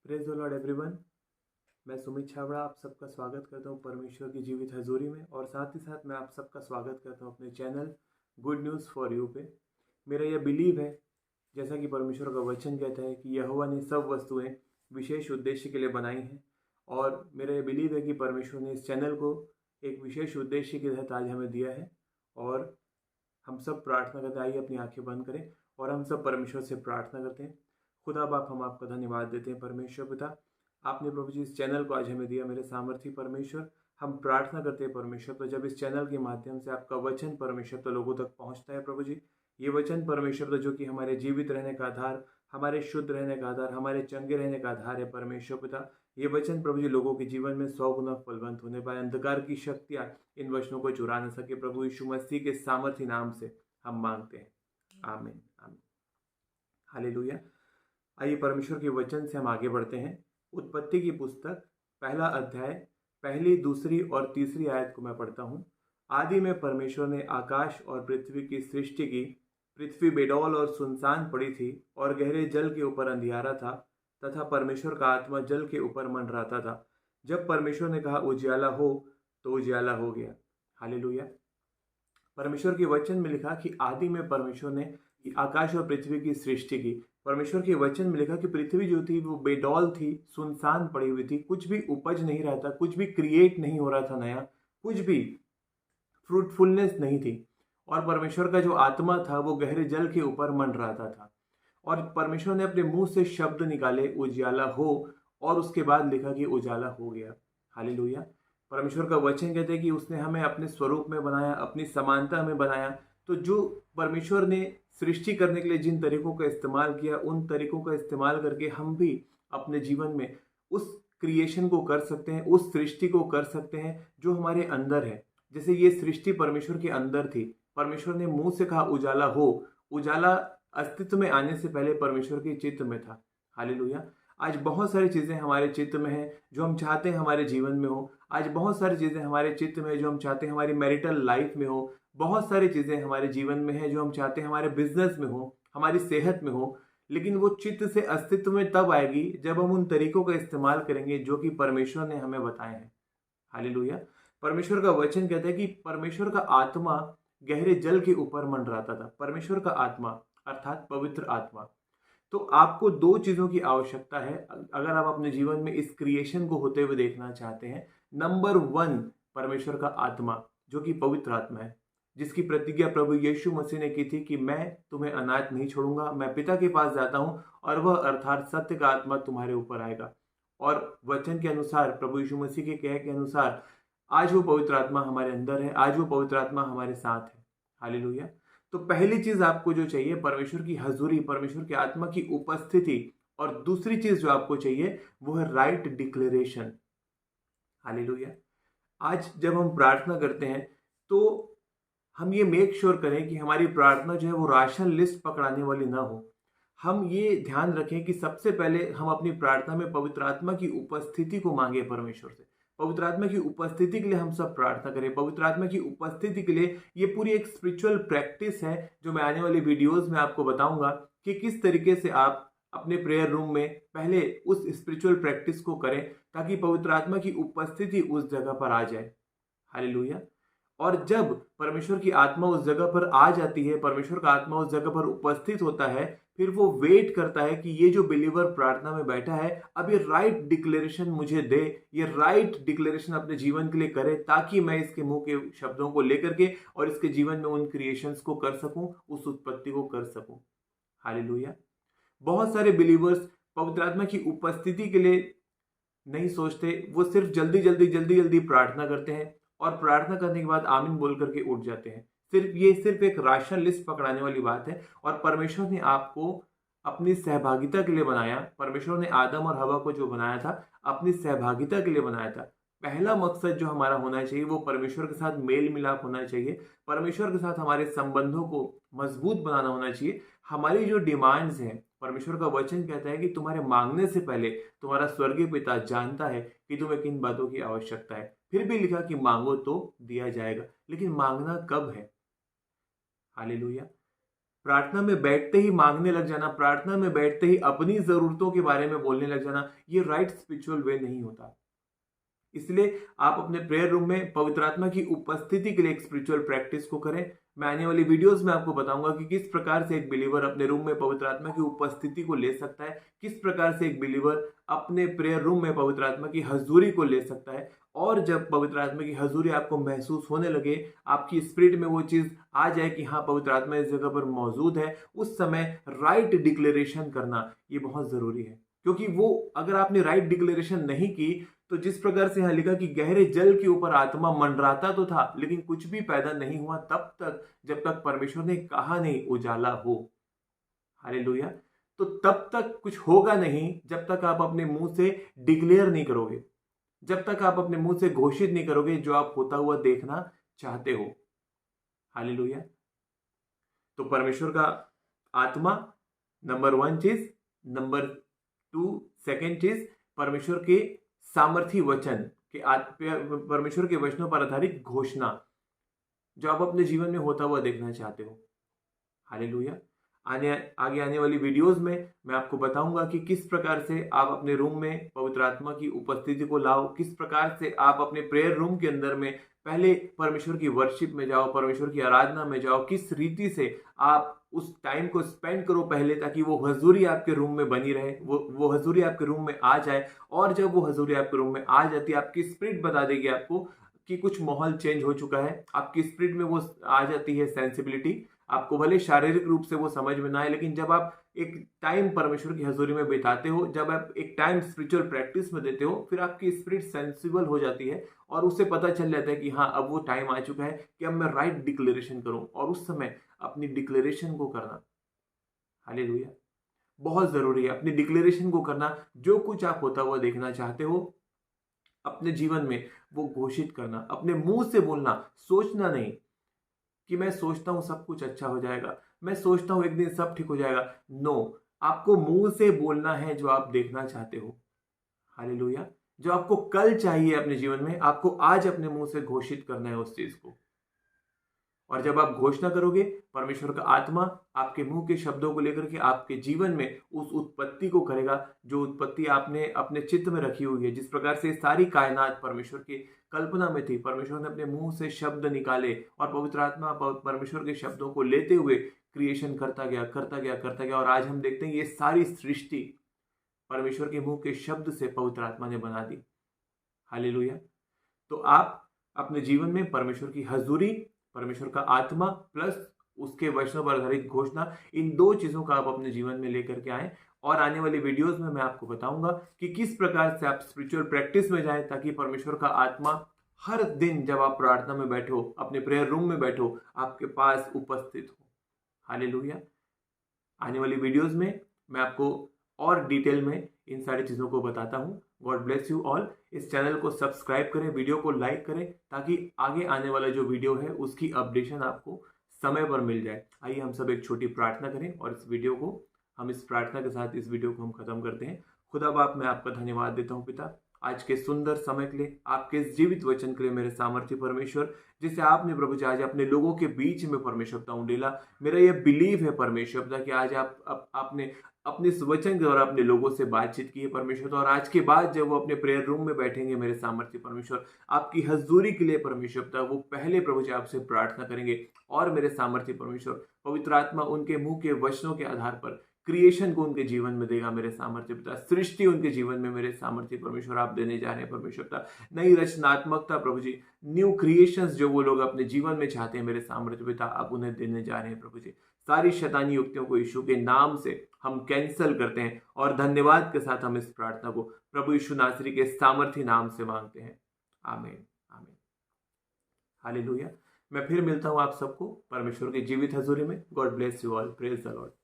Praise the Lord everyone. मैं सुमित छाबड़ा आप सबका स्वागत करता हूं परमेश्वर की जीवित हजूरी में, और साथ ही साथ मैं आप सबका स्वागत करता हूं अपने channel good news for you पे। मेरा यह बिलीव है, जैसा कि परमेश्वर का वचन कहता है कि यहोवा ने सब वस्तुएं विशेष उद्देश्य के लिए बनाई हैं, और मेरा यह बिलीव है कि परमेश्वर ने इस चैनल को एक विशेष उद्देश्य के तहत आज हमें दिया है। और हम सब प्रार्थना करते हैं, आइए अपनी आंखें बंद करें और हम सब परमेश्वर से प्रार्थना करते हैं। खुदा बाप, हम आपका धन्यवाद देते हैं परमेश्वर पिता, आपने प्रभु जी इस चैनल को आज हमें दिया। मेरे सामर्थी परमेश्वर, हम प्रार्थना करते हैं परमेश्वर, तो जब इस चैनल के माध्यम से आपका वचन परमेश्वर तो लोगों तक पहुंचता है प्रभु जी, ये वचन परमेश्वर तो जो कि हमारे जीवित रहने का आधार, हमारे शुद्ध रहने का आधार, हमारे चंगे रहने का आधार है परमेश्वर पिता, ये वचन प्रभु जी लोगों के जीवन में 100 गुना फलवंत होने पाए। अंधकार की शक्तियाँ इन वचनों को चुरा न सके। प्रभु यीशु मसीह के सामर्थी नाम से हम मांगते हैं, आमीन आमीन, हालेलुया। आइए परमेश्वर के वचन से हम आगे बढ़ते हैं। उत्पत्ति की पुस्तक पहला अध्याय पहली, दूसरी और तीसरी आयत को मैं पढ़ता हूँ। आदि में परमेश्वर ने आकाश और पृथ्वी की सृष्टि की। पृथ्वी बेडौल और सुनसान पड़ी थी, और गहरे जल के ऊपर अंधियारा था, तथा परमेश्वर का आत्मा जल के ऊपर मंडराता था। जब परमेश्वर ने कहा उजियाला हो, तो उजियाला हो गया। हालेलुया। परमेश्वर के वचन में लिखा कि आदि में परमेश्वर ने आकाश और पृथ्वी की सृष्टि की। परमेश्वर के वचन में लिखा कि पृथ्वी जो थी वो बेडौल थी, सुनसान पड़ी हुई थी, कुछ भी उपज नहीं रहा था, कुछ भी क्रिएट नहीं हो रहा था नया, कुछ भी फ्रूटफुलनेस नहीं थी। और परमेश्वर का जो आत्मा था वो गहरे जल के ऊपर मंडराता था। और परमेश्वर ने अपने मुंह से शब्द निकाले उजियाला हो, और उसके बाद लिखा कि उजाला हो गया। हालेलुया। परमेश्वर का वचन कहते हैं कि उसने हमें अपने स्वरूप में बनाया, अपनी समानता में बनाया। तो जो परमेश्वर ने सृष्टि करने के लिए जिन तरीकों का इस्तेमाल किया, उन तरीकों का इस्तेमाल करके हम भी अपने जीवन में उस क्रिएशन को कर सकते हैं, उस सृष्टि को कर सकते हैं जो हमारे अंदर है। जैसे ये सृष्टि परमेश्वर के अंदर थी, परमेश्वर ने मुंह से कहा उजाला हो। उजाला अस्तित्व में आने से पहले परमेश्वर के चित्त में था। हालेलुया। आज बहुत सारी चीजें हमारे चित्त में हैं जो हम चाहते हैं हमारे जीवन में हो। आज बहुत सारी चीजें हमारे चित्त में जो हम चाहते हैं हमारी मैरिटल लाइफ में हो। बहुत सारी चीजें हमारे जीवन में है जो हम चाहते हैं हमारे बिजनेस में हो, हमारी सेहत में हो। लेकिन वो चित्त से अस्तित्व में तब आएगी जब हम उन तरीकों का इस्तेमाल करेंगे जो कि परमेश्वर ने हमें बताए हैं। हालेलुया। परमेश्वर का वचन कहता है कि परमेश्वर का आत्मा गहरे जल के ऊपर मंडराता था। परमेश्वर का आत्मा अर्थात पवित्र आत्मा। तो आपको दो चीजों की आवश्यकता है अगर आप अपने जीवन में इस क्रिएशन को होते हुए देखना चाहते हैं। नंबर 1, परमेश्वर का आत्मा जो कि पवित्र आत्मा है, जिसकी प्रतिज्ञा प्रभु यीशु मसीह ने की थी कि मैं तुम्हें अनाथ नहीं छोड़ूंगा, मैं पिता के पास जाता हूं और वह अर्थात सत्य का आत्मा तुम्हारे ऊपर आएगा। और वचन के अनुसार, प्रभु यीशु मसीह के कहे के अनुसार, आज वो पवित्र आत्मा हमारे अंदर है, आज वो पवित्र आत्मा हमारे साथ है। हालेलुया। तो पहली चीज आपको जो चाहिए परमेश्वर की हजूरी, परमेश्वर के आत्मा की उपस्थिति। और दूसरी चीज जो आपको चाहिए वो है राइट डिक्लेरेशन। हालेलुया। आज जब हम प्रार्थना करते हैं तो हम ये मेक श्योर करें कि हमारी प्रार्थना जो है वो राशन लिस्ट पकड़ाने वाली ना हो। हम ये ध्यान रखें कि सबसे पहले हम अपनी प्रार्थना में पवित्र आत्मा की उपस्थिति को मांगे परमेश्वर से। पवित्र आत्मा की उपस्थिति के लिए हम सब प्रार्थना करें। पवित्र आत्मा की उपस्थिति के लिए ये पूरी एक स्पिरिचुअल प्रैक्टिस है जो मैं आने वाली वीडियोस में आपको बताऊंगा कि किस तरीके से आप अपने प्रेयर रूम में पहले उस स्पिरिचुअल प्रैक्टिस को करें ताकि पवित्र आत्मा की उपस्थिति उस जगह पर आ जाए। हालेलुया। और जब परमेश्वर की आत्मा उस जगह पर आ जाती है, परमेश्वर का आत्मा उस जगह पर उपस्थित होता है, फिर वो वेट करता है कि ये जो बिलीवर प्रार्थना में बैठा है अब ये राइट डिक्लेरेशन मुझे दे, ये राइट डिक्लेरेशन अपने जीवन के लिए करे ताकि मैं इसके मुंह के शब्दों को लेकर के और इसके जीवन में उन क्रिएशंस को कर सकूं, उस उत्पत्ति को कर सकूं। हालेलुया। बहुत सारे बिलीवर्स पवित्र आत्मा की उपस्थिति के लिए नहीं सोचते, वो सिर्फ जल्दी जल्दी प्रार्थना करते हैं और प्रार्थना करने के बाद आमीन बोल करके उठ जाते हैं। सिर्फ एक राशन लिस्ट पकड़ाने वाली बात है। और परमेश्वर ने आपको अपनी सहभागिता के लिए बनाया। परमेश्वर ने आदम और हवा को जो बनाया था अपनी सहभागिता के लिए बनाया था। पहला मकसद जो हमारा होना चाहिए वो परमेश्वर के साथ मेल मिलाप होना चाहिए, परमेश्वर के साथ हमारे संबंधों को मजबूत बनाना होना चाहिए। हमारी जो डिमांड्स हैं, परमेश्वर का वचन कहता है कि तुम्हारे मांगने से पहले तुम्हारा स्वर्गीय पिता जानता है कि तुम्हें किन बातों की आवश्यकता है। फिर भी लिखा कि मांगो तो दिया जाएगा, लेकिन मांगना कब है? हालेलुया। प्रार्थना में बैठते ही मांगने लग जाना, प्रार्थना में बैठते ही अपनी जरूरतों के बारे में बोलने लग जाना, ये राइट स्पिरिचुअल वे नहीं होता। इसलिए आप अपने प्रेयर रूम में पवित्र आत्मा की उपस्थिति के लिए एक स्पिरिचुअल प्रैक्टिस को करें। मैं आने वाली वीडियोस में आपको बताऊंगा कि किस प्रकार से एक बिलीवर अपने रूम में पवित्र आत्मा की उपस्थिति को ले सकता है, किस प्रकार से एक बिलीवर अपने प्रेयर रूम में पवित्र आत्मा की हजूरी को ले सकता है। और जब पवित्र आत्मा की हजूरी आपको महसूस होने लगे, आपकी स्पिरिट में वो चीज आ जाए कि हाँ पवित्र आत्मा इस जगह पर मौजूद है, उस समय राइट डिक्लेरेशन करना ये बहुत जरूरी है। क्योंकि वो अगर आपने राइट डिक्लेरेशन नहीं की तो जिस प्रकार से यहां लिखा कि गहरे जल के ऊपर आत्मा मंडराता तो था लेकिन कुछ भी पैदा नहीं हुआ तब तक जब तक परमेश्वर ने कहा नहीं उजाला हो। हालेलुया। तो तब तक कुछ होगा नहीं जब तक आप अपने मुंह से डिक्लेयर नहीं करोगे, जब तक आप अपने मुंह से घोषित नहीं करोगे जो आप होता हुआ देखना चाहते हो। हालेलुया। तो परमेश्वर का आत्मा नंबर 1 चीज, नंबर 2 सेकेंड चीज परमेश्वर के सामर्थी वचन के परमेश्वर के वचनों पर आधारित घोषणा जो आप अपने जीवन में होता हुआ देखना चाहते हो। हालेलुया। आगे आने वाली वीडियोस में मैं आपको बताऊंगा कि किस प्रकार से आप अपने रूम में पवित्र आत्मा की उपस्थिति को लाओ, किस प्रकार से आप अपने प्रेयर रूम के अंदर में पहले परमेश्वर की वर्शिप में जाओ, परमेश्वर की आराधना में जाओ, किस रीति से आप उस टाइम को स्पेंड करो पहले ताकि वो हजूरी आपके रूम में बनी रहे, वो हजूरी आपके रूम में आ जाए। और जब वो हजूरी आपके रूम में आ जाती है, आपकी स्पिरिट बता देगी आपको कि कुछ माहौल चेंज हो चुका है। आपकी स्पिरिट में वो आ जाती है सेंसिबिलिटी, आपको भले शारीरिक रूप से वो समझ में ना आए, लेकिन जब आप एक टाइम परमेश्वर की हजूरी में बिताते हो, जब आप एक टाइम स्पिरिचुअल प्रैक्टिस में देते हो, फिर आपकी स्पिरिट सेंसिबल हो जाती है और उससे पता चल जाता है कि हाँ अब वो टाइम आ चुका है कि अब मैं राइट डिक्लेरेशन करूं। और उस समय अपनी डिक्लेरेशन को करना, हालेलुया, बहुत जरूरी है। अपनी डिक्लेरेशन को करना, जो कुछ आप होता हुआ देखना चाहते हो अपने जीवन में वो घोषित करना, अपने मुंह से बोलना, सोचना नहीं कि मैं सोचता हूं सब कुछ अच्छा हो जाएगा, मैं सोचता हूं एक दिन सब ठीक हो जाएगा। नो, आपको मुंह से बोलना है जो आप देखना चाहते हो। हालेलुया। जो आपको कल चाहिए अपने जीवन में, आपको आज अपने मुंह से घोषित करना है उस चीज को। और जब आप घोषणा करोगे, परमेश्वर का आत्मा आपके मुंह के शब्दों को लेकर के आपके जीवन में उस उत्पत्ति को करेगा जो उत्पत्ति आपने अपने चित्त में रखी हुई है। जिस प्रकार से सारी कायनात परमेश्वर की कल्पना में थी, परमेश्वर ने अपने मुंह से शब्द निकाले और पवित्र आत्मा परमेश्वर के शब्दों को लेते हुए क्रिएशन करता गया, करता गया, करता गया। और आज हम देखते हैं ये सारी सृष्टि परमेश्वर के मुंह के शब्द से पवित्र आत्मा ने बना दी। हालेलुया। तो आप अपने जीवन में परमेश्वर की हजूरी, परमेश्वर का आत्मा प्लस उसके वचनों पर आधारित घोषणा, इन दो चीजों का आप अपने जीवन में लेकर के आए। और आने वाली वीडियोस में मैं आपको बताऊंगा कि किस प्रकार से आप स्पिरिचुअल प्रैक्टिस में जाएं ताकि परमेश्वर का आत्मा हर दिन जब आप प्रार्थना में बैठो, अपने प्रेयर रूम में बैठो, आपके पास उपस्थित हो। हालेलुया। आने वाली वीडियोस में मैं आपको और डिटेल में इन सारी चीजों को बताता हूँ। God bless you all. इस चैनल को सब्सक्राइब करें, वीडियो को लाइक करें ताकि आगे आने वाला जो वीडियो है उसकी अपडेशन आपको समय पर मिल जाए। आइए हम सब एक छोटी प्रार्थना करें और इस वीडियो को हम इस प्रार्थना के साथ इस वीडियो को हम खत्म करते हैं। खुदा बाप, मैं आपका धन्यवाद देता हूँ पिता, आज के सुंदर समय के लिए, आपके इस जीवित वचन के लिए मेरे सामर्थ्य परमेश्वर, जिसे आपने प्रभु जी आज अपने लोगों के बीच में परमेश्वर पिता उंडेला। मेरा यह बिलीव है परमेश्वर पिता कि आज आपने अपने इस वचन के द्वारा अपने लोगों से बातचीत की है परमेश्वर। और आज के बाद जब वो अपने प्रेयर रूम में बैठेंगे मेरे सामर्थ्य परमेश्वर, आपकी हजूरी के लिए परमेश्वर पिता वो पहले प्रभु जी आपसे प्रार्थना करेंगे। और मेरे सामर्थ्य परमेश्वर, पवित्र आत्मा उनके मुंह के वचनों के आधार पर क्रिएशन को उनके जीवन में देगा मेरे सामर्थ्य पिता। सृष्टि उनके जीवन में मेरे सामर्थ्य परमेश्वर आप देने जा रहे हैं परमेश्वर पिता। नई रचनात्मकता प्रभु जी, न्यू क्रिएशंस जो वो लोग अपने जीवन में चाहते हैं मेरे सामर्थ्य पिता, आप उन्हें देने जा रहे हैं प्रभु जी। सारी शैतानी युक्तियों को यीशु के नाम से हम कैंसिल करते हैं और धन्यवाद के साथ हम इस प्रार्थना को प्रभु यीशु नासरी के सामर्थ्य नाम से मांगते हैं। आमीन, आमीन, हालेलुया। मैं फिर मिलता हूं आप सबको परमेश्वर की जीवित हजूरी में। God bless you all. Praise the Lord.